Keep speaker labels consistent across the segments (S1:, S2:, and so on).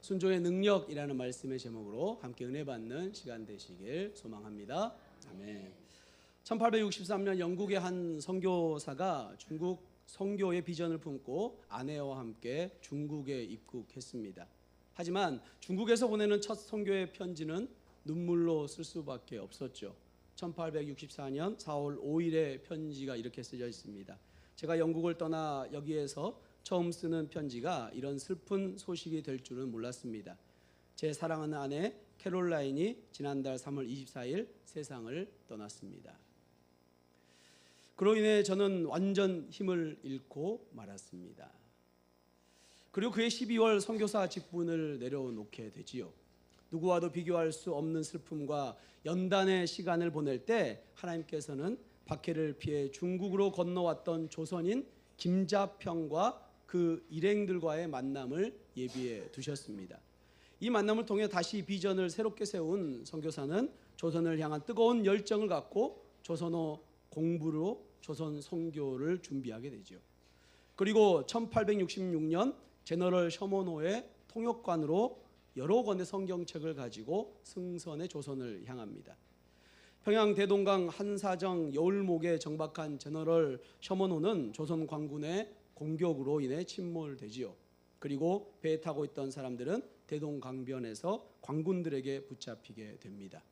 S1: 순종의 능력이라는 말씀의 제목으로 함께 은혜 받는 시간 되시길 소망합니다. 아멘. 1863년 영국의 한 선교사가 중국 선교의 비전을 품고 아내와 함께 중국에 입국했습니다. 하지만 중국에서 보내는 첫 선교의 편지는 눈물로 쓸 수밖에 없었죠. 1864년 4월 5일의 편지가 이렇게 쓰여 있습니다. 제가 영국을 떠나 여기에서 처음 쓰는 편지가 이런 슬픈 소식이 될 줄은 몰랐습니다. 제 사랑하는 아내 캐롤라인이 지난달 3월 24일 세상을 떠났습니다. 그로 인해 저는 완전 힘을 잃고 말았습니다. 그리고 그해 12월 선교사 직분을 내려놓게 되지요. 누구와도 비교할 수 없는 슬픔과 연단의 시간을 보낼 때 하나님께서는 박해를 피해 중국으로 건너왔던 조선인 김자평과 그 일행들과의 만남을 예비해 두셨습니다. 이 만남을 통해 다시 비전을 새롭게 세운 선교사는 조선을 향한 뜨거운 열정을 갖고 조선어 공부로 조선 선교를 준비하게 되죠. 그리고 1866년 제너럴 셔먼호의 통역관으로 여러 권의 성경책을 가지고 승선의 조선을 향합니다. 평양 대동강 한사정 여울목에 정박한 제너럴 셔먼호는 조선 관군의 공격으로 인해 침몰되지요. 그리고 배에 타고 있던 사람들은 대동강변에서 관군들에게 붙잡히게 됩니다.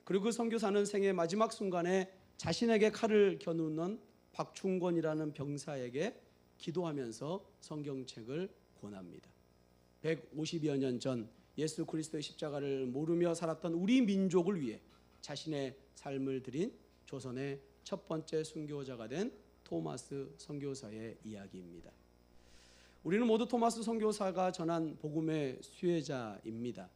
S1: 그리고 그 선교사는 생애 마지막 순간에 자신에게 칼을 겨누는 박충권이라는 병사에게 기도하면서 성경책을 권합니다. 150여 년 전 예수 그리스도의 십자가를 모르며 살았던 우리 민족을 위해 자신의 삶을 드린 조선의 첫 번째 순교자가 된 토마스 선교사의 이야기입니다. 우리는 모두 토마스 선교사가 전한 복음의 수혜자입니다.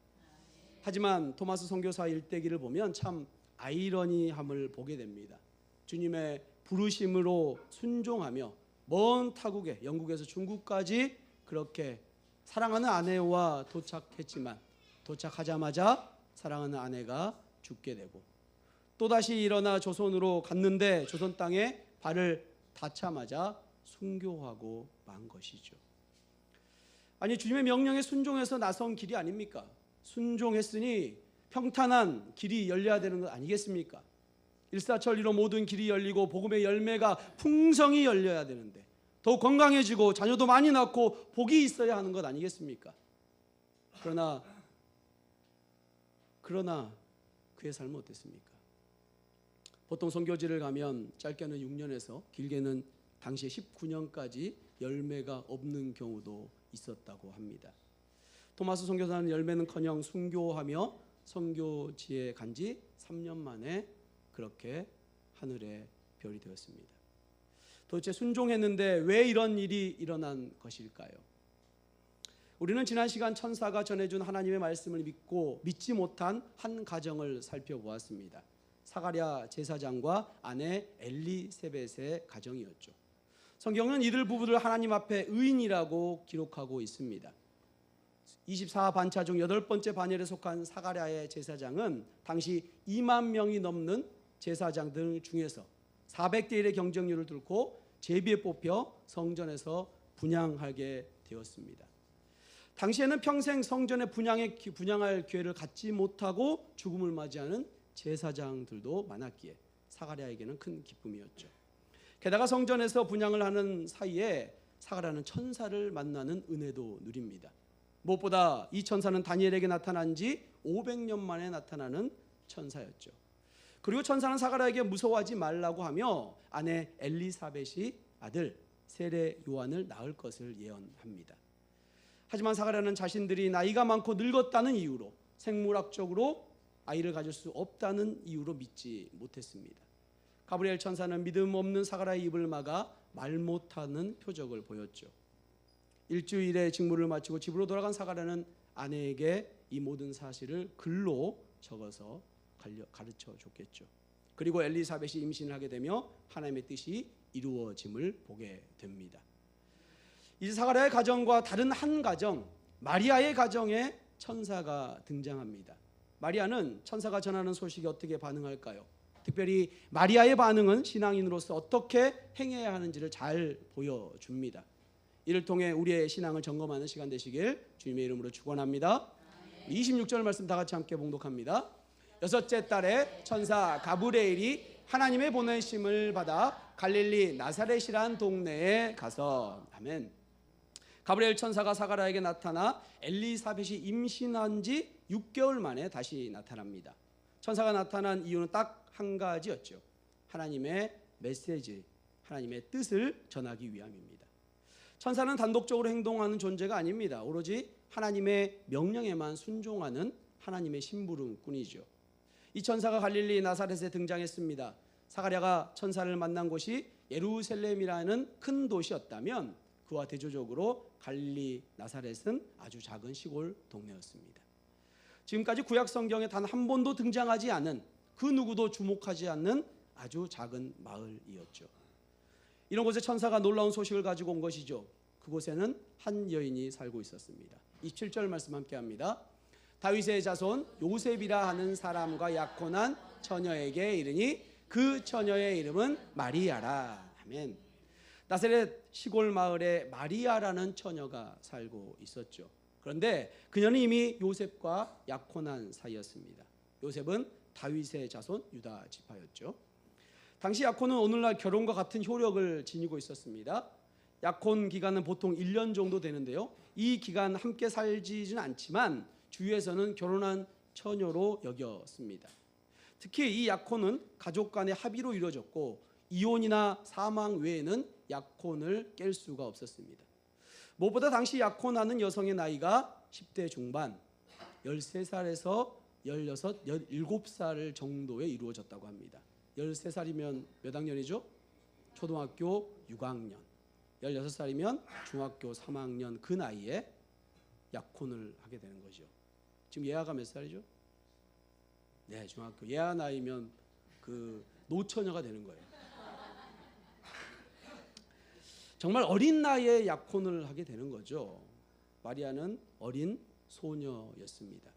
S1: 하지만 토마스 선교사 일대기를 보면 참 아이러니함을 보게 됩니다. 주님의 부르심으로 순종하며 먼 타국에 영국에서 중국까지 그렇게 사랑하는 아내와 도착했지만 도착하자마자 사랑하는 아내가 죽게 되고 또다시 일어나 조선으로 갔는데 조선 땅에 발을 닿자마자 순교하고 만 것이죠. 아니 주님의 명령에 순종해서 나선 길이 아닙니까? 순종했으니 평탄한 길이 열려야 되는 것 아니겠습니까? 일사천리로 모든 길이 열리고 복음의 열매가 풍성히 열려야 되는데 더욱 건강해지고 자녀도 많이 낳고 복이 있어야 하는 것 아니겠습니까? 그러나 그의 삶은 어땠습니까? 보통 선교지를 가면 짧게는 6년에서 길게는 당시에 19년까지 열매가 없는 경우도 있었다고 합니다. 토마스 선교사는 열매는커녕 순교하며 선교지에 간 지 3년 만에 그렇게 하늘의 별이 되었습니다. 도대체 순종했는데 왜 이런 일이 일어난 것일까요? 우리는 지난 시간 천사가 전해준 하나님의 말씀을 믿고 믿지 못한 한 가정을 살펴보았습니다. 사가랴 제사장과 아내 엘리세벳의 가정이었죠. 성경은 이들 부부를 하나님 앞에 의인이라고 기록하고 있습니다. 24반차 중 8번째 반열에 속한 사가랴의 제사장은 당시 2만 명이 넘는 제사장들 중에서 400대 1의 경쟁률을 뚫고 제비에 뽑혀 성전에서 분향하게 되었습니다. 당시에는 평생 성전에 분향할 기회를 갖지 못하고 죽음을 맞이하는 제사장들도 많았기에 사가랴에게는 큰 기쁨이었죠. 게다가 성전에서 분향을 하는 사이에 사가랴는 천사를 만나는 은혜도 누립니다. 무엇보다 이 천사는 다니엘에게 나타난 지 500년 만에 나타나는 천사였죠. 그리고 천사는 사가랴에게 무서워하지 말라고 하며 아내 엘리사벳이 아들 세례 요한을 낳을 것을 예언합니다. 하지만 사가랴는 자신들이 나이가 많고 늙었다는 이유로 생물학적으로 아이를 가질 수 없다는 이유로 믿지 못했습니다. 가브리엘 천사는 믿음 없는 사가랴의 입을 막아 말 못하는 표적을 보였죠. 일주일의 직무를 마치고 집으로 돌아간 사가랴는 아내에게 이 모든 사실을 글로 적어서 가르쳐 줬겠죠. 그리고 엘리사벳이 임신을 하게 되며 하나님의 뜻이 이루어짐을 보게 됩니다. 이제 사가랴의 가정과 다른 한 가정, 마리아의 가정에 천사가 등장합니다. 마리아는 천사가 전하는 소식에 어떻게 반응할까요? 특별히 마리아의 반응은 신앙인으로서 어떻게 행해야 하는지를 잘 보여줍니다. 이를 통해 우리의 신앙을 점검하는 시간 되시길 주님의 이름으로 축원합니다. 26절 말씀 다 같이 함께 봉독합니다. 여섯째 달에 천사 가브리엘이 하나님의 보내심을 받아 갈릴리 나사렛이란 동네에 가서, 아멘. 가브리엘 천사가 사가랴에게 나타나 엘리사벳이 임신한 지 6개월 만에 다시 나타납니다. 천사가 나타난 이유는 딱 한 가지였죠. 하나님의 메시지, 하나님의 뜻을 전하기 위함입니다. 천사는 단독적으로 행동하는 존재가 아닙니다. 오로지 하나님의 명령에만 순종하는 하나님의 심부름꾼이죠. 이 천사가 갈릴리 나사렛에 등장했습니다. 사가랴가 천사를 만난 곳이 예루살렘이라는 큰 도시였다면 그와 대조적으로 갈릴리 나사렛은 아주 작은 시골 동네였습니다. 지금까지 구약 성경에 단 한 번도 등장하지 않은, 그 누구도 주목하지 않는 아주 작은 마을이었죠. 이런 곳에 천사가 놀라운 소식을 가지고 온 것이죠. 그곳에는 한 여인이 살고 있었습니다. 27절 말씀 함께 합니다. 다윗의 자손 요셉이라 하는 사람과 약혼한 처녀에게 이르니 그 처녀의 이름은 마리아라. 아멘. 나사렛 시골 마을에 마리아라는 처녀가 살고 있었죠. 그런데 그녀는 이미 요셉과 약혼한 사이였습니다. 요셉은 다윗의 자손 유다 지파였죠. 당시 약혼은 오늘날 결혼과 같은 효력을 지니고 있었습니다. 약혼 기간은 보통 1년 정도 되는데요. 이 기간 함께 살지는 않지만 주위에서는 결혼한 처녀로 여겼습니다. 특히 이 약혼은 가족 간의 합의로 이루어졌고 이혼이나 사망 외에는 약혼을 깰 수가 없었습니다. 무엇보다 당시 약혼하는 여성의 나이가 10대 중반, 13살에서 16, 17살 정도에 이루어졌다고 합니다. 13살이면 몇 학년이죠? 초등학교 6학년. 16살이면 중학교 3학년, 그 나이에 약혼을 하게 되는 거죠. 지금 예아가 몇 살이죠? 네, 중학교. 예아 나이면 그 노처녀가 되는 거예요. 정말 어린 나이에 약혼을 하게 되는 거죠. 마리아는 어린 소녀였습니다.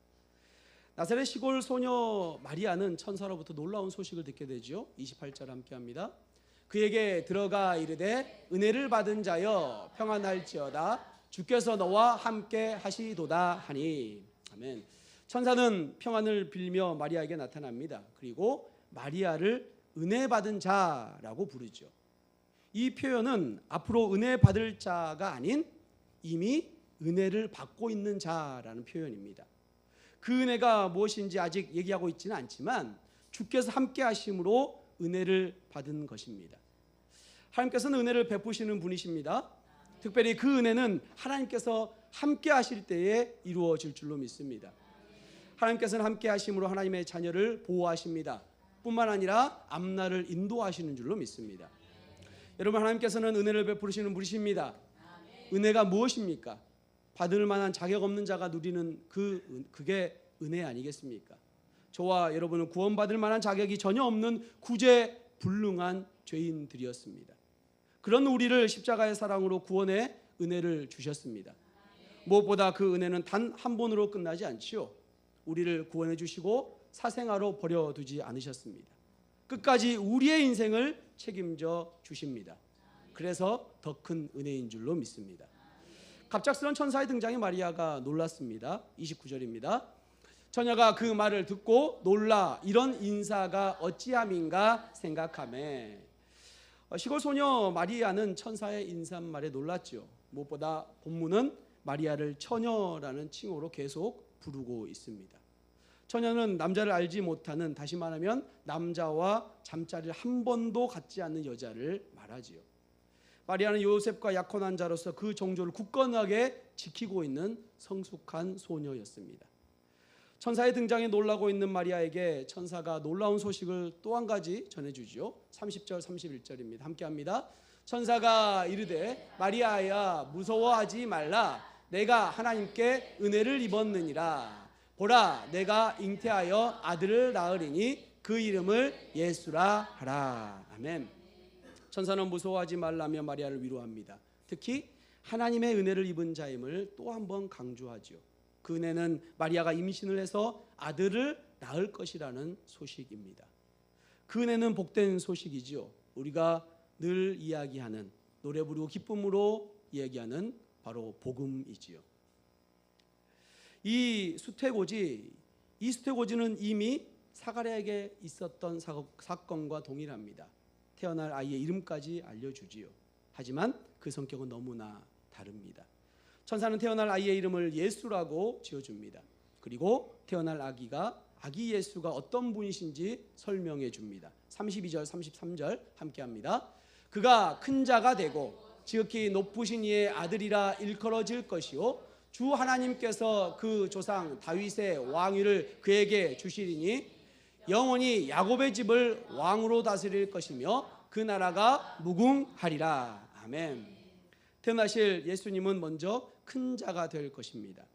S1: 나사렛 시골 소녀 마리아는 천사로부터 놀라운 소식을 듣게 되죠. 28절 함께 합니다. 그에게 들어가 이르되 은혜를 받은 자여 평안할지어다 주께서 너와 함께 하시도다 하니. 아멘. 천사는 평안을 빌며 마리아에게 나타납니다. 그리고 마리아를 은혜 받은 자라고 부르죠. 이 표현은 앞으로 은혜 받을 자가 아닌 이미 은혜를 받고 있는 자라는 표현입니다. 그 은혜가 무엇인지 아직 얘기하고 있지는 않지만 주께서 함께 하심으로 은혜를 받은 것입니다. 하나님께서는 은혜를 베푸시는 분이십니다. 특별히 그 은혜는 하나님께서 함께 하실 때에 이루어질 줄로 믿습니다. 하나님께서는 함께 하심으로 하나님의 자녀를 보호하십니다. 뿐만 아니라 앞날을 인도하시는 줄로 믿습니다. 여러분, 하나님께서는 은혜를 베푸시는 분이십니다. 은혜가 무엇입니까? 받을 만한 자격 없는 자가 누리는 그게 은혜 아니겠습니까? 저와 여러분은 구원받을 만한 자격이 전혀 없는 구제불능한 죄인들이었습니다. 그런 우리를 십자가의 사랑으로 구원의 은혜를 주셨습니다. 무엇보다 그 은혜는 단 한 번으로 끝나지 않지요. 우리를 구원해 주시고 사생아로 버려두지 않으셨습니다. 끝까지 우리의 인생을 책임져 주십니다. 그래서 더 큰 은혜인 줄로 믿습니다. 갑작스런 천사의 등장에 마리아가 놀랐습니다. 29절입니다. 처녀가 그 말을 듣고 놀라 이런 인사가 어찌함인가 생각하매. 시골 소녀 마리아는 천사의 인사말에 놀랐죠. 무엇보다 본문은 마리아를 처녀라는 칭호로 계속 부르고 있습니다. 처녀는 남자를 알지 못하는, 다시 말하면 남자와 잠자리를 한 번도 갖지 않는 여자를 말하지요. 마리아는 요셉과 약혼한 자로서 그 정조를 굳건하게 지키고 있는 성숙한 소녀였습니다. 천사의 등장에 놀라고 있는 마리아에게 천사가 놀라운 소식을 또 한 가지 전해주죠. 30절 31절입니다. 함께합니다. 천사가 이르되 마리아야 무서워하지 말라. 내가 하나님께 은혜를 입었느니라. 보라, 내가 잉태하여 아들을 낳으리니 그 이름을 예수라 하라. 아멘. 천사는 무서워하지 말라며 마리아를 위로합니다. 특히 하나님의 은혜를 입은 자임을 또 한 번 강조하죠. 그 은혜는 마리아가 임신을 해서 아들을 낳을 것이라는 소식입니다. 그 은혜는 복된 소식이죠. 우리가 늘 이야기하는, 노래 부르고 기쁨으로 얘기하는 바로 복음이지요. 이 수태고지는 이미 사가랴에게 있었던 사건과 동일합니다. 태어날 아이의 이름까지 알려주지요. 하지만 그 성격은 너무나 다릅니다. 천사는 태어날 아이의 이름을 예수라고 지어줍니다. 그리고 태어날 아기 예수가 어떤 분이신지 설명해 줍니다. 32절 33절 함께합니다. 그가 큰 자가 되고 지극히 높으신 이의 아들이라 일컬어질 것이요 주 하나님께서 그 조상 다윗의 왕위를 그에게 주시리니 영원히 야곱의 집을 왕으로 다스릴 것이며 그 나라가 무궁하리라. 아멘. 태어나실 예수님은 먼저 큰 자가 될 것입니다.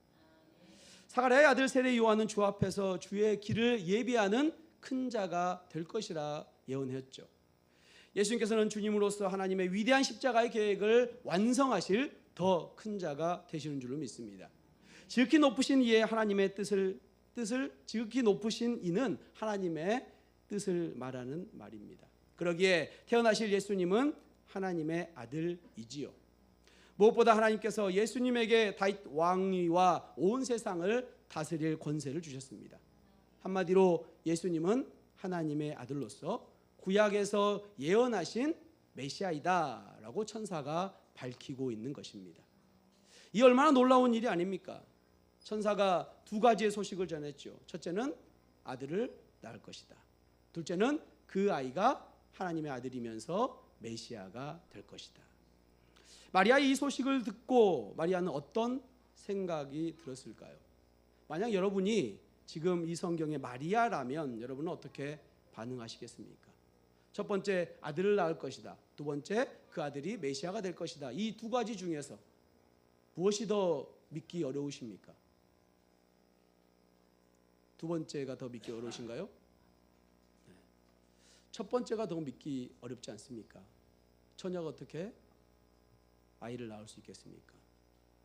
S1: 사가랴의 아들 세례 요한은 주 앞에서 주의 길을 예비하는 큰 자가 될 것이라 예언했죠. 예수님께서는 주님으로서 하나님의 위대한 십자가의 계획을 완성하실 더 큰 자가 되시는 줄로 믿습니다. 지극히 높으신 이의 하나님의 뜻을 지극히 높으신 이는 하나님의 뜻을 말하는 말입니다. 그러기에 태어나실 예수님은 하나님의 아들이지요. 무엇보다 하나님께서 예수님에게 다윗 왕위와 온 세상을 다스릴 권세를 주셨습니다. 한마디로 예수님은 하나님의 아들로서 구약에서 예언하신 메시아이다라고 천사가 밝히고 있는 것입니다. 이 얼마나 놀라운 일이 아닙니까? 천사가 두 가지의 소식을 전했죠. 첫째는 아들을 낳을 것이다. 둘째는 그 아이가 하나님의 아들이면서 메시아가 될 것이다. 마리아의 이 소식을 듣고 마리아는 어떤 생각이 들었을까요? 만약 여러분이 지금 이 성경의 마리아라면 여러분은 어떻게 반응하시겠습니까? 첫 번째, 아들을 낳을 것이다. 두 번째, 그 아들이 메시아가 될 것이다. 이 두 가지 중에서 무엇이 더 믿기 어려우십니까? 두 번째가 더 믿기 어려우신가요? 첫 번째가 더 믿기 어렵지 않습니까? 처녀가 어떻게 아이를 낳을 수 있겠습니까?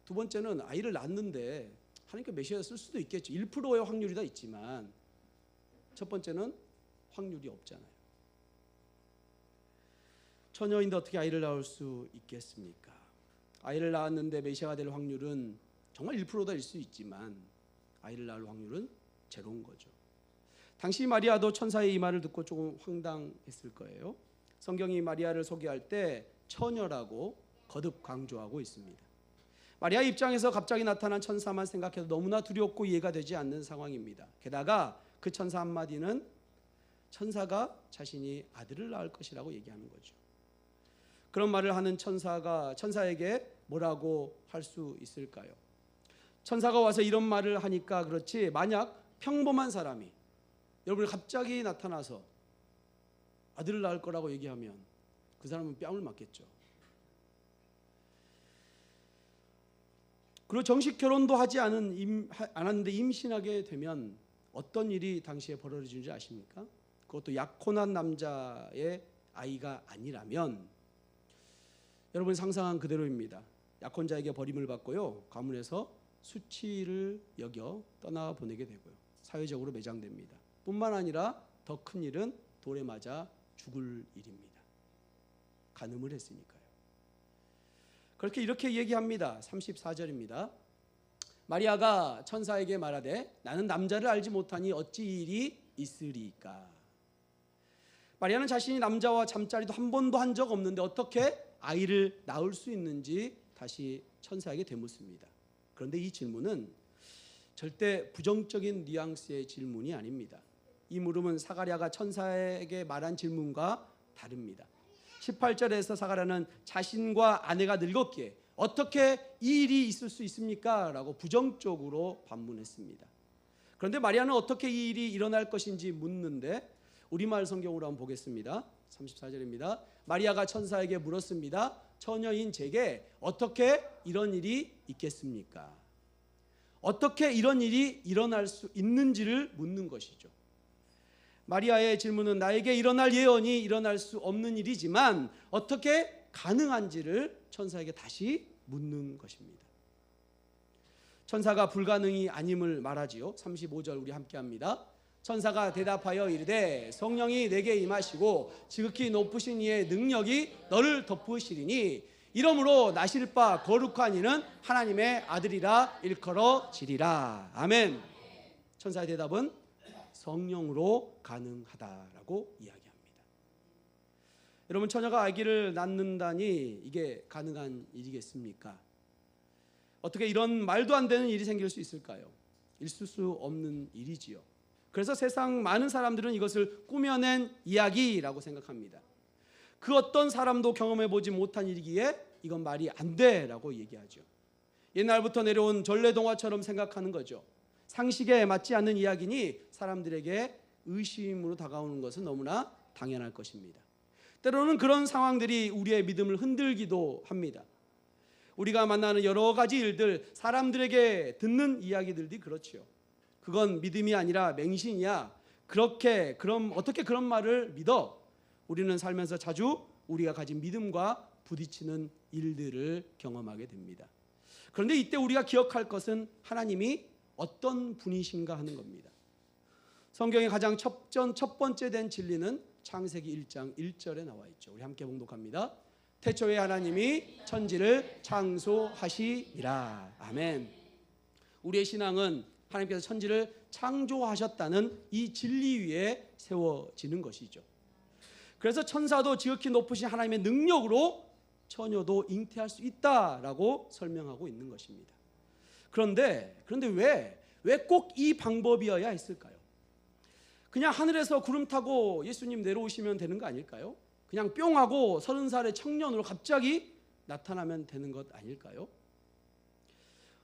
S1: 두 번째는 아이를 낳는데 하나님께 메시아 쓸 수도 있겠죠. 1%의 확률이 다 있지만 첫 번째는 확률이 없잖아요. 처녀인데 어떻게 아이를 낳을 수 있겠습니까? 아이를 낳았는데 메시아가 될 확률은 정말 1%일 수 있지만 아이를 낳을 확률은 제로인 거죠. 당시 마리아도 천사의 이 말을 듣고 조금 황당했을 거예요. 성경이 마리아를 소개할 때 처녀라고 거듭 강조하고 있습니다. 마리아 입장에서 갑자기 나타난 천사만 생각해도 너무나 두렵고 이해가 되지 않는 상황입니다. 게다가 그 천사 한마디는 천사가 자신이 아들을 낳을 것이라고 얘기하는 거죠. 그런 말을 하는 천사에게 뭐라고 할 수 있을까요? 천사가 와서 이런 말을 하니까 그렇지, 만약 평범한 사람이 여러분이 갑자기 나타나서 아들을 낳을 거라고 얘기하면 그 사람은 뺨을 맞겠죠. 그리고 정식 결혼도 하지 않았는데 임신하게 되면 어떤 일이 당시에 벌어지는지 아십니까? 그것도 약혼한 남자의 아이가 아니라면 여러분이 상상한 그대로입니다. 약혼자에게 버림을 받고요, 가문에서 수치를 여겨 떠나보내게 되고요, 사회적으로 매장됩니다. 뿐만 아니라 더 큰 일은 돌에 맞아 죽을 일입니다. 간음을 했으니까요. 이렇게 얘기합니다. 34절입니다. 마리아가 천사에게 말하되 나는 남자를 알지 못하니 어찌 이 일이 있으리까. 마리아는 자신이 남자와 잠자리도 한 번도 한 적 없는데 어떻게 아이를 낳을 수 있는지 다시 천사에게 되묻습니다. 그런데 이 질문은 절대 부정적인 뉘앙스의 질문이 아닙니다. 이 물음은 사가랴가 천사에게 말한 질문과 다릅니다. 18절에서 사가랴는 자신과 아내가 늙었기에 어떻게 이 일이 있을 수 있습니까? 라고 부정적으로 반문했습니다. 그런데 마리아는 어떻게 이 일이 일어날 것인지 묻는데 우리말 성경으로 한번 보겠습니다. 34절입니다. 마리아가 천사에게 물었습니다. 처녀인 제게 어떻게 이런 일이 있겠습니까? 어떻게 이런 일이 일어날 수 있는지를 묻는 것이죠. 마리아의 질문은 나에게 일어날 예언이 일어날 수 없는 일이지만 어떻게 가능한지를 천사에게 다시 묻는 것입니다. 천사가 불가능이 아님을 말하지요. 35절 우리 함께 합니다. 천사가 대답하여 이르되 성령이 내게 임하시고 지극히 높으신 이의 능력이 너를 덮으시리니 이러므로 나실 바 거룩한 이는 하나님의 아들이라 일컬어지리라. 아멘. 천사의 대답은 성령으로 가능하다라고 이야기합니다. 여러분, 처녀가 아기를 낳는다니 이게 가능한 일이겠습니까? 어떻게 이런 말도 안 되는 일이 생길 수 있을까요? 있을 수 없는 일이지요. 그래서 세상 많은 사람들은 이것을 꾸며낸 이야기라고 생각합니다. 그 어떤 사람도 경험해 보지 못한 일이기에 이건 말이 안 돼라고 얘기하죠. 옛날부터 내려온 전래동화처럼 생각하는 거죠. 상식에 맞지 않는 이야기니 사람들에게 의심으로 다가오는 것은 너무나 당연할 것입니다. 때로는 그런 상황들이 우리의 믿음을 흔들기도 합니다. 우리가 만나는 여러 가지 일들, 사람들에게 듣는 이야기들이 그렇죠. 그건 믿음이 아니라 맹신이야. 그럼 어떻게 그런 말을 믿어? 우리는 살면서 자주 우리가 가진 믿음과 부딪히는 일들을 경험하게 됩니다. 그런데 이때 우리가 기억할 것은 하나님이 어떤 분이신가 하는 겁니다. 성경의 가장 첫 번째 된 진리는 창세기 1장 1절에 나와 있죠. 우리 함께 봉독합니다. 태초에 하나님이 천지를 창조하시니라. 아멘. 우리의 신앙은 하나님께서 천지를 창조하셨다는 이 진리 위에 세워지는 것이죠. 그래서 천사도 지극히 높으신 하나님의 능력으로 처녀도 잉태할 수 있다라고 설명하고 있는 것입니다. 그런데 왜 꼭 이 방법이어야 했을까요? 그냥 하늘에서 구름 타고 예수님 내려오시면 되는 거 아닐까요? 그냥 뿅 하고 30살의 청년으로 갑자기 나타나면 되는 것 아닐까요?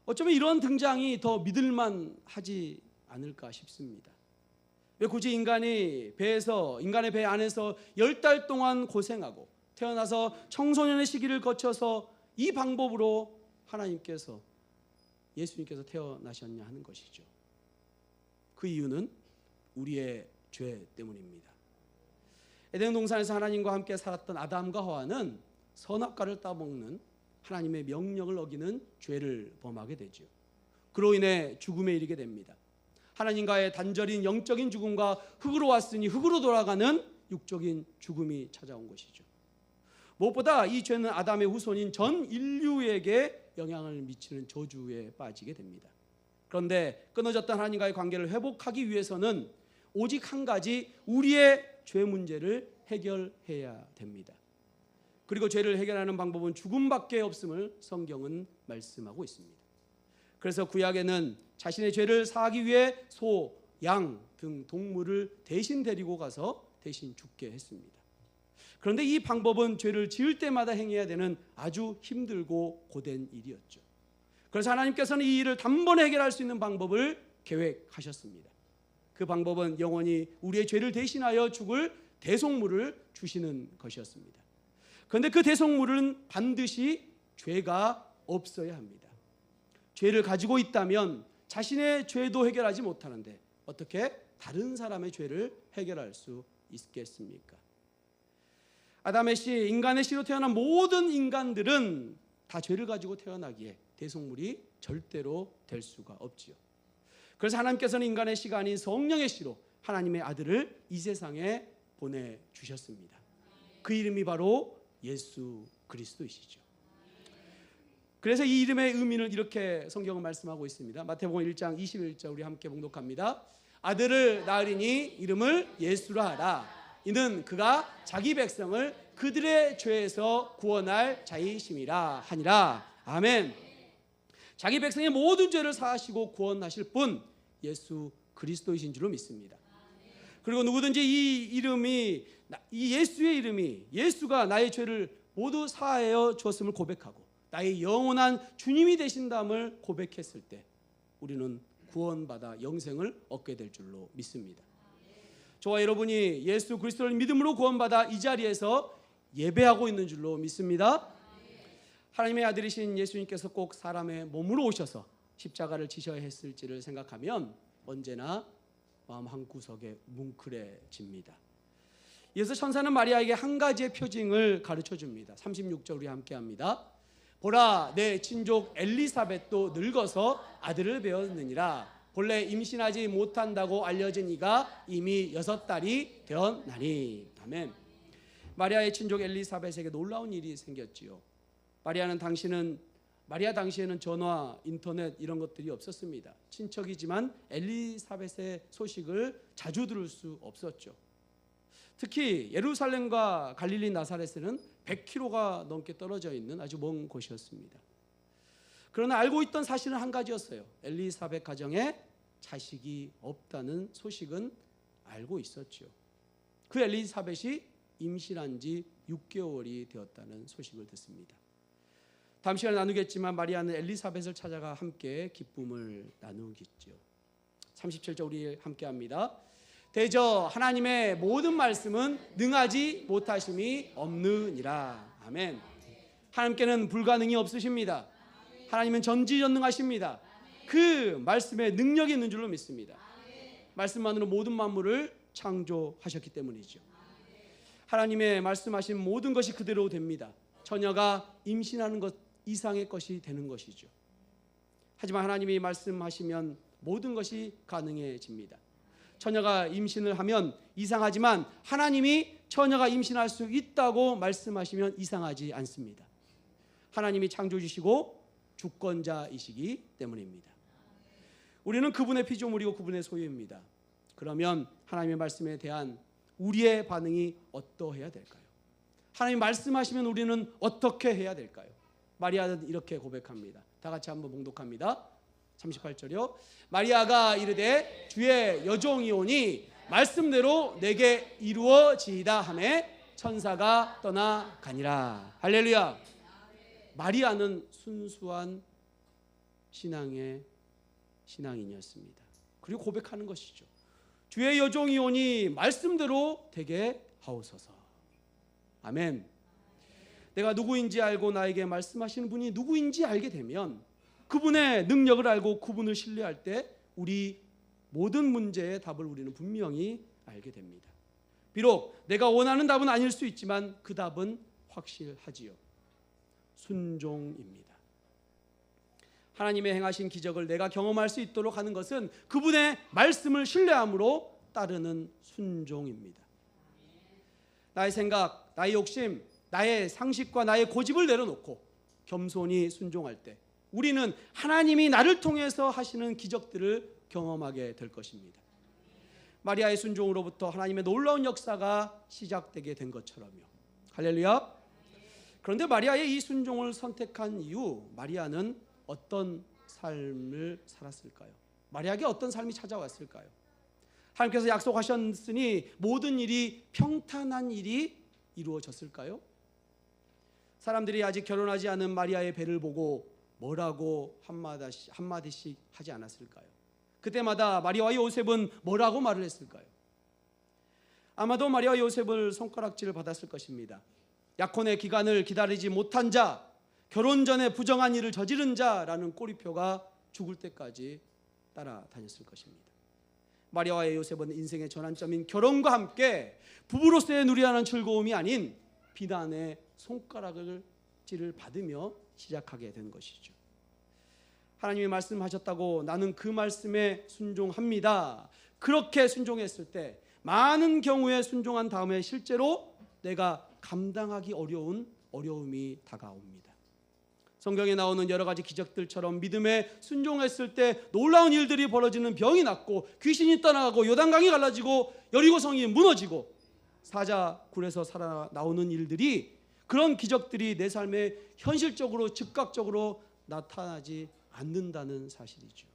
S1: 어쩌면 이런 등장이 더 믿을만 하지 않을까 싶습니다. 왜 굳이 인간의 배 안에서 10달 동안 고생하고 태어나서 청소년의 시기를 거쳐서 이 방법으로 예수님께서 태어나셨냐 하는 것이죠. 그 이유는 우리의 죄 때문입니다. 에덴 동산에서 하나님과 함께 살았던 아담과 하와는 선악과를 따먹는 하나님의 명령을 어기는 죄를 범하게 되죠. 그로 인해 죽음에 이르게 됩니다. 하나님과의 단절인 영적인 죽음과 흙으로 왔으니 흙으로 돌아가는 육적인 죽음이 찾아온 것이죠. 무엇보다 이 죄는 아담의 후손인 전 인류에게 영향을 미치는 저주에 빠지게 됩니다. 그런데 끊어졌던 하나님과의 관계를 회복하기 위해서는 오직 한 가지, 우리의 죄 문제를 해결해야 됩니다. 그리고 죄를 해결하는 방법은 죽음밖에 없음을 성경은 말씀하고 있습니다. 그래서 구약에는 자신의 죄를 사하기 위해 소, 양 등 동물을 대신 데리고 가서 대신 죽게 했습니다. 그런데 이 방법은 죄를 지을 때마다 행해야 되는 아주 힘들고 고된 일이었죠. 그래서 하나님께서는 이 일을 단번에 해결할 수 있는 방법을 계획하셨습니다. 그 방법은 영원히 우리의 죄를 대신하여 죽을 대속물을 주시는 것이었습니다. 그런데 그 대속물은 반드시 죄가 없어야 합니다. 죄를 가지고 있다면 자신의 죄도 해결하지 못하는데 어떻게 다른 사람의 죄를 해결할 수 있겠습니까? 아담의 씨, 인간의 씨로 태어난 모든 인간들은 다 죄를 가지고 태어나기에 대속물이 절대로 될 수가 없지요. 그래서 하나님께서는 인간의 씨가 아닌 성령의 씨로 하나님의 아들을 이 세상에 보내주셨습니다. 그 이름이 바로 예수 그리스도이시죠. 그래서 이 이름의 의미를 이렇게 성경은 말씀하고 있습니다. 마태복음 1장 21절 우리 함께 봉독합니다. 아들을 낳으리니 이름을 예수라 하라. 이는 그가 자기 백성을 그들의 죄에서 구원할 자이심이라 하니라. 아멘. 자기 백성의 모든 죄를 사하시고 구원하실 분 예수 그리스도이신 줄로 믿습니다. 그리고 누구든지 이 예수의 이름이, 예수가 나의 죄를 모두 사하여 주었음을 고백하고 나의 영원한 주님이 되신다음을 고백했을 때 우리는 구원받아 영생을 얻게 될 줄로 믿습니다. 저와 여러분이 예수 그리스도를 믿음으로 구원받아 이 자리에서 예배하고 있는 줄로 믿습니다. 하나님의 아들이신 예수님께서 꼭 사람의 몸으로 오셔서 십자가를 지셔야 했을지를 생각하면 언제나 마음 한구석에 뭉클해집니다. 이어서 천사는 마리아에게 한 가지의 표징을 가르쳐 줍니다. 36절 우리 함께 합니다. 보라, 내 친족 엘리사벳도 늙어서 아들을 배었느니라. 본래 임신하지 못한다고 알려진 이가 이미 6달이 되었나니. 아멘. 마리아의 친족 엘리사벳에게 놀라운 일이 생겼지요. 마리아 당시에는 전화, 인터넷 이런 것들이 없었습니다. 친척이지만 엘리사벳의 소식을 자주 들을 수 없었죠. 특히 예루살렘과 갈릴리 나사렛에는 100km가 넘게 떨어져 있는 아주 먼 곳이었습니다. 그러나 알고 있던 사실은 한 가지였어요. 엘리사벳 가정에 자식이 없다는 소식은 알고 있었죠. 그 엘리사벳이 임신한 지 6개월이 되었다는 소식을 듣습니다. 다음 시간에 나누겠지만 마리아는 엘리사벳을 찾아가 함께 기쁨을 나누겠죠. 37절 우리 함께 합니다. 대저 하나님의 모든 말씀은 능하지 못하심이 없느니라. 아멘. 하나님께는 불가능이 없으십니다. 하나님은 전지전능하십니다. 그 말씀에 능력이 있는 줄로 믿습니다. 말씀만으로 모든 만물을 창조하셨기 때문이죠. 하나님의 말씀하신 모든 것이 그대로 됩니다. 처녀가 임신하는 것 이상의 것이 되는 것이죠. 하지만 하나님이 말씀하시면 모든 것이 가능해집니다. 처녀가 임신을 하면 이상하지만 하나님이 처녀가 임신할 수 있다고 말씀하시면 이상하지 않습니다. 하나님이 창조주시고 주권자이시기 때문입니다. 우리는 그분의 피조물이고 그분의 소유입니다. 그러면 하나님의 말씀에 대한 우리의 반응이 어떠해야 될까요? 하나님 말씀하시면 우리는 어떻게 해야 될까요? 마리아는 이렇게 고백합니다. 다 같이 한번 봉독합니다. 38절이요. 마리아가 이르되 주의 여종이오니 말씀대로 내게 이루어지이다 하매 천사가 떠나가니라. 할렐루야. 마리아는 순수한 신앙인이었습니다. 그리고 고백하는 것이죠. 주의 여종이오니 말씀대로 되게 하옵소서. 아멘. 내가 누구인지 알고 나에게 말씀하시는 분이 누구인지 알게 되면 그분의 능력을 알고 그분을 신뢰할 때 우리 모든 문제의 답을 우리는 분명히 알게 됩니다. 비록 내가 원하는 답은 아닐 수 있지만 그 답은 확실하지요. 순종입니다. 하나님의 행하신 기적을 내가 경험할 수 있도록 하는 것은 그분의 말씀을 신뢰함으로 따르는 순종입니다. 나의 생각, 나의 욕심, 나의 상식과 나의 고집을 내려놓고 겸손히 순종할 때 우리는 하나님이 나를 통해서 하시는 기적들을 경험하게 될 것입니다. 마리아의 순종으로부터 하나님의 놀라운 역사가 시작되게 된 것처럼요. 할렐루야. 그런데 마리아의 이 순종을 선택한 이후 마리아는 어떤 삶을 살았을까요? 마리아에게 어떤 삶이 찾아왔을까요? 하나님께서 약속하셨으니 모든 일이 평탄한 일이 이루어졌을까요? 사람들이 아직 결혼하지 않은 마리아의 배를 보고 뭐라고 한마디씩 하지 않았을까요? 그때마다 마리아와 요셉은 뭐라고 말을 했을까요? 아마도 마리아와 요셉을 손가락질을 받았을 것입니다. 약혼의 기간을 기다리지 못한 자, 결혼 전에 부정한 일을 저지른 자라는 꼬리표가 죽을 때까지 따라다녔을 것입니다. 마리아와 요셉은 인생의 전환점인 결혼과 함께 부부로서의 누리하는 즐거움이 아닌 비난의 손가락질을 받으며 시작하게 된 것이죠. 하나님이 말씀하셨다고 나는 그 말씀에 순종합니다. 그렇게 순종했을 때 많은 경우에 순종한 다음에 실제로 내가 감당하기 어려운 어려움이 다가옵니다. 성경에 나오는 여러 가지 기적들처럼 믿음에 순종했을 때 놀라운 일들이 벌어지는 병이 낫고 귀신이 떠나가고 요단강이 갈라지고 여리고성이 무너지고 사자굴에서 살아나오는 일들이 그런 기적들이 내 삶에 현실적으로 즉각적으로 나타나지 않는다는 사실이죠.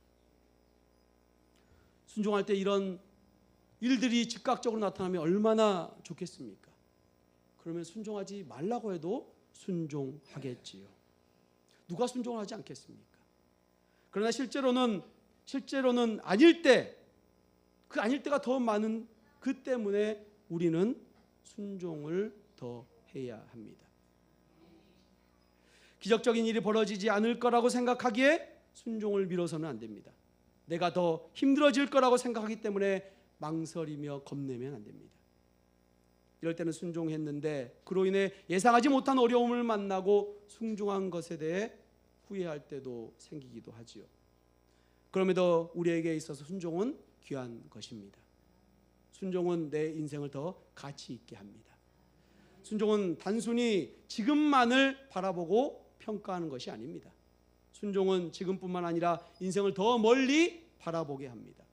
S1: 순종할 때 이런 일들이 즉각적으로 나타나면 얼마나 좋겠습니까? 그러면 순종하지 말라고 해도 순종하겠지요. 누가 순종하지 않겠습니까? 그러나 실제로는 아닐 때, 그 아닐 때가 더 많은 그 때문에 우리는 순종을 더 해야 합니다. 기적적인 일이 벌어지지 않을 거라고 생각하기에 순종을 미뤄서는 안 됩니다. 내가 더 힘들어질 거라고 생각하기 때문에 망설이며 겁내면 안 됩니다. 이럴 때는 순종했는데 그로 인해 예상하지 못한 어려움을 만나고 순종한 것에 대해 후회할 때도 생기기도 하지요. 그럼에도 우리에게 있어서 순종은 귀한 것입니다. 순종은 내 인생을 더 가치 있게 합니다. 순종은 단순히 지금만을 바라보고 평가하는 것이 아닙니다. 순종은 지금뿐만 아니라 인생을 더 멀리 바라보게 합니다.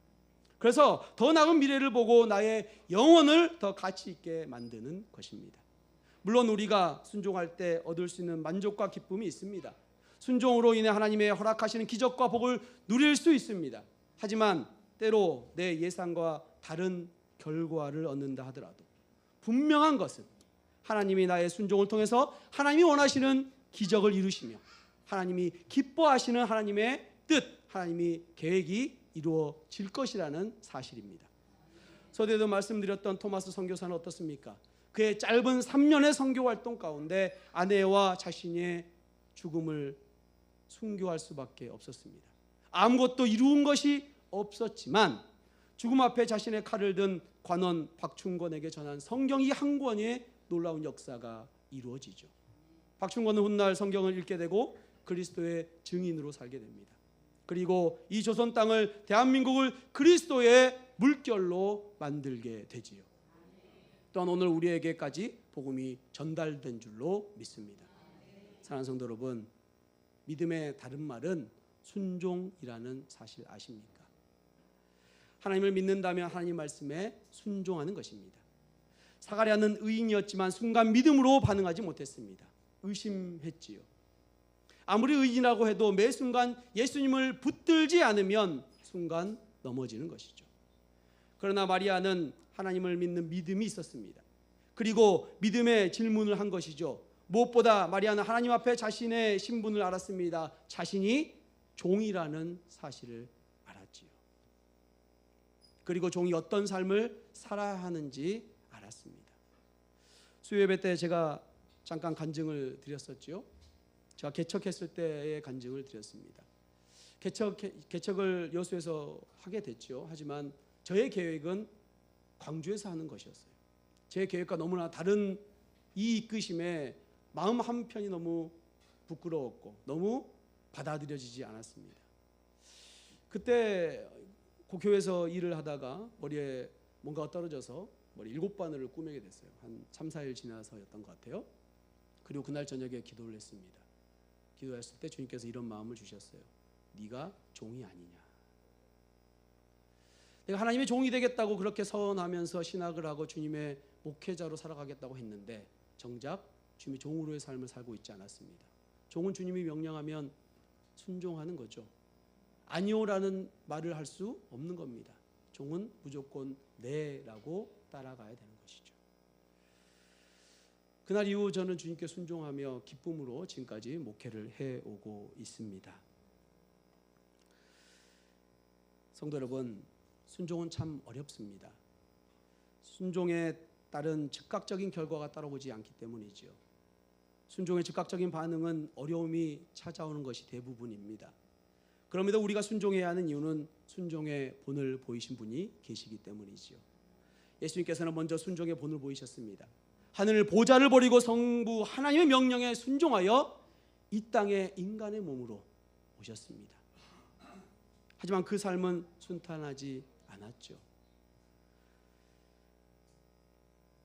S1: 그래서 더 나은 미래를 보고 나의 영혼을 더 가치 있게 만드는 것입니다. 물론 우리가 순종할 때 얻을 수 있는 만족과 기쁨이 있습니다. 순종으로 인해 하나님의 허락하시는 기적과 복을 누릴 수 있습니다. 하지만 때로 내 예상과 다른 결과를 얻는다 하더라도 분명한 것은 하나님이 나의 순종을 통해서 하나님이 원하시는 기적을 이루시며 하나님이 기뻐하시는 하나님의 뜻, 하나님이 계획이 이루어질 것이라는 사실입니다. 서두에도 말씀드렸던 토마스 선교사는 어떻습니까? 그의 짧은 3년의 선교 활동 가운데 아내와 자신의 죽음을 순교할 수밖에 없었습니다. 아무것도 이루은 것이 없었지만 죽음 앞에 자신의 칼을 든 관원 박충권에게 전한 성경 이 한 권의 놀라운 역사가 이루어지죠. 박충권은 훗날 성경을 읽게 되고 그리스도의 증인으로 살게 됩니다. 그리고 이 조선 땅을, 대한민국을 그리스도의 물결로 만들게 되지요. 또한 오늘 우리에게까지 복음이 전달된 줄로 믿습니다. 사랑하는 성도 여러분, 믿음의 다른 말은 순종이라는 사실 아십니까? 하나님을 믿는다면 하나님 말씀에 순종하는 것입니다. 사가랴는 의인이었지만 순간 믿음으로 반응하지 못했습니다. 의심했지요. 아무리 의인이라고 해도 매 순간 예수님을 붙들지 않으면 순간 넘어지는 것이죠. 그러나 마리아는 하나님을 믿는 믿음이 있었습니다. 그리고 믿음의 질문을 한 것이죠. 무엇보다 마리아는 하나님 앞에 자신의 신분을 알았습니다. 자신이 종이라는 사실을 알았지요. 그리고 종이 어떤 삶을 살아야 하는지 알았습니다. 수요예배 때 제가 잠깐 간증을 드렸었죠. 제가 개척했을 때의 간증을 드렸습니다. 개척을 여수에서 하게 됐죠. 하지만 저의 계획은 광주에서 하는 것이었어요. 제 계획과 너무나 다른 이 이끄심에 마음 한편이 너무 부끄러웠고 너무 받아들여지지 않았습니다. 그때 그 교회에서 일을 하다가 머리에 뭔가가 떨어져서 머리 7바늘을 꾸매게 됐어요. 한 3, 4일 지나서였던 것 같아요. 그리고 그날 저녁에 기도를 했습니다. 기도했을 때 주님께서 이런 마음을 주셨어요. 네가 종이 아니냐. 내가 하나님의 종이 되겠다고 그렇게 서원하면서 신학을 하고 주님의 목회자로 살아가겠다고 했는데 정작 주님이 종으로의 삶을 살고 있지 않았습니다. 종은 주님이 명령하면 순종하는 거죠. 아니오라는 말을 할 수 없는 겁니다. 종은 무조건 네라고 따라가야 되는 것이죠. 그날 이후 저는 주님께 순종하며 기쁨으로 지금까지 목회를 해오고 있습니다. 성도 여러분, 순종은 참 어렵습니다. 순종에 따른 즉각적인 결과가 따라오지 않기 때문이죠. 순종의 즉각적인 반응은 어려움이 찾아오는 것이 대부분입니다. 그럼에도 우리가 순종해야 하는 이유는 순종의 본을 보이신 분이 계시기 때문이지요. 예수님께서는 먼저 순종의 본을 보이셨습니다. 하늘 보좌를 버리고 성부 하나님의 명령에 순종하여 이 땅에 인간의 몸으로 오셨습니다. 하지만 그 삶은 순탄하지 않았죠.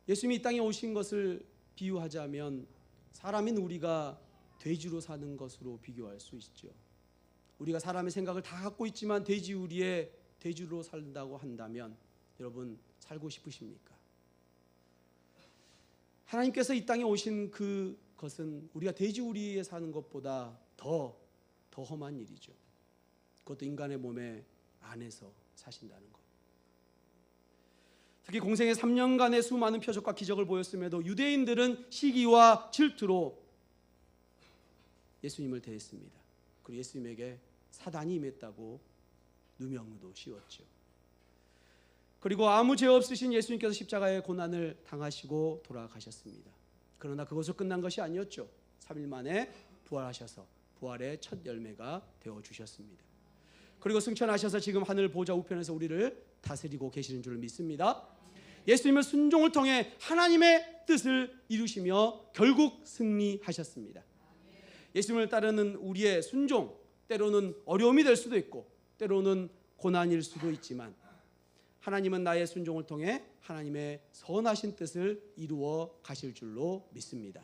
S1: 예수님이 이 땅에 오신 것을 비유하자면 사람인 우리가 돼지로 사는 것으로 비교할 수 있죠. 우리가 사람의 생각을 다 갖고 있지만 돼지우리의 돼지로 산다고 한다면 여러분 살고 싶으십니까? 하나님께서 이 땅에 오신 그것은 우리가 돼지우리에 사는 것보다 더 험한 일이죠. 그것도 인간의 몸에 안에서 사신다는 것. 특히 공생의 3년간의 수많은 표적과 기적을 보였음에도 유대인들은 시기와 질투로 예수님을 대했습니다. 그리고 예수님에게 사단이 임했다고 누명도 씌웠죠. 그리고 아무 죄 없으신 예수님께서 십자가의 고난을 당하시고 돌아가셨습니다. 그러나 그것으로 끝난 것이 아니었죠. 3일 만에 부활하셔서 부활의 첫 열매가 되어주셨습니다. 그리고 승천하셔서 지금 하늘 보좌 우편에서 우리를 다스리고 계시는 줄 믿습니다. 예수님의 순종을 통해 하나님의 뜻을 이루시며 결국 승리하셨습니다. 예수님을 따르는 우리의 순종, 때로는 어려움이 될 수도 있고 때로는 고난일 수도 있지만 하나님은 나의 순종을 통해 하나님의 선하신 뜻을 이루어 가실 줄로 믿습니다.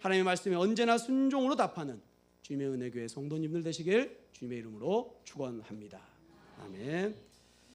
S1: 하나님의 말씀에 언제나 순종으로 답하는 주님의 은혜교회 성도님들 되시길 주님의 이름으로 축원합니다. 아멘.